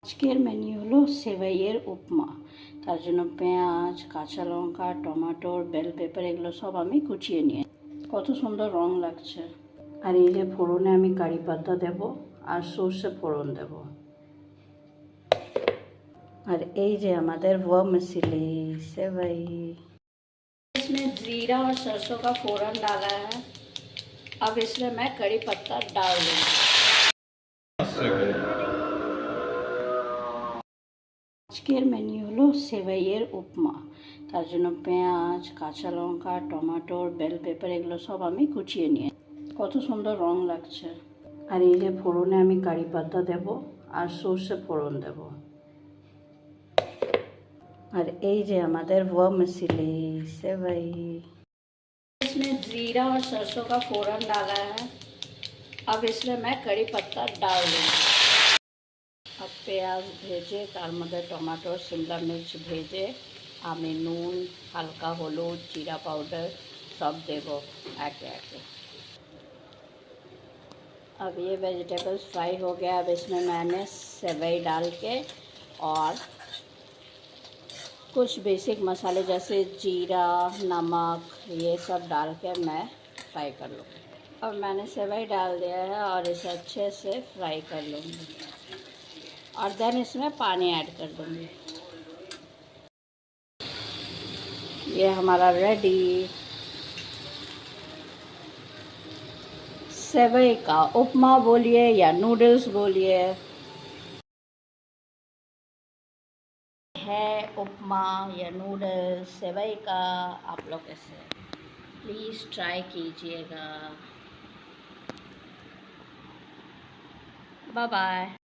আজকের মেনু হলো সেবাইয়ের উপমা। তার জন্য পেঁয়াজ, কাঁচা লঙ্কা, টমেটোর, বেল পেপার এগুলো সব আমি কুচিয়ে নিয়ে, কত সুন্দর রং লাগছে। আর এই যে ফোড়নে আমি কারি পাতা দেব আর সর্ষে ফোড়ন দেব। আর এই যে আমাদের वर्मिसेली सेवई, इसमें जीरा और सरसों का फोड़न डाला है। अब इसमें मैं कड़ी पत्ता डाल दूँगी। আজকের মেনু হলো সেবাইয়ের উপমা। তার জন্য পেঁয়াজ, কাঁচা লঙ্কা, টমেটোর, বেল পেপার এগুলো সব আমি কুচিয়ে নিয়ে, কত সুন্দর রং লাগছে। আর এই যে ফোড়নে আমি কারি পাতা দেব আর সর্ষে ফোড়ন দেব। আর এই যে আমাদের वर्मिसेली सेवई, इसमें जीरा और सरसों का फोड़न डाला है। अब इसमें मैं कड़ी पत्ता डाल दूँगी। अब পেঁয়াজ ভেজে তার মধ্যে টমেটো, শিমলা মির্চ ভেজে আমি নুন, হালকা হলুদ, जीरा पाउडर सब देव एके एके। अब ये वेजिटेबल्स फ्राई हो गया। अब इसमें मैंने सेवई डाल के और कुछ बेसिक मसाले जैसे जीरा, नमक ये सब डाल के मैं फ्राई कर लूँगी। अब मैंने सेवई डाल दिया है और इसे अच्छे से फ्राई कर लूँगी और देन इसमें पानी ऐड कर दूँगी। ये हमारा रेडी सेवई का उपमा बोलिए या नूडल्स बोलिए, है उपमा या नूडल्स सेवई का। आप लोग इसे प्लीज़ ट्राई कीजिएगा। Bye bye.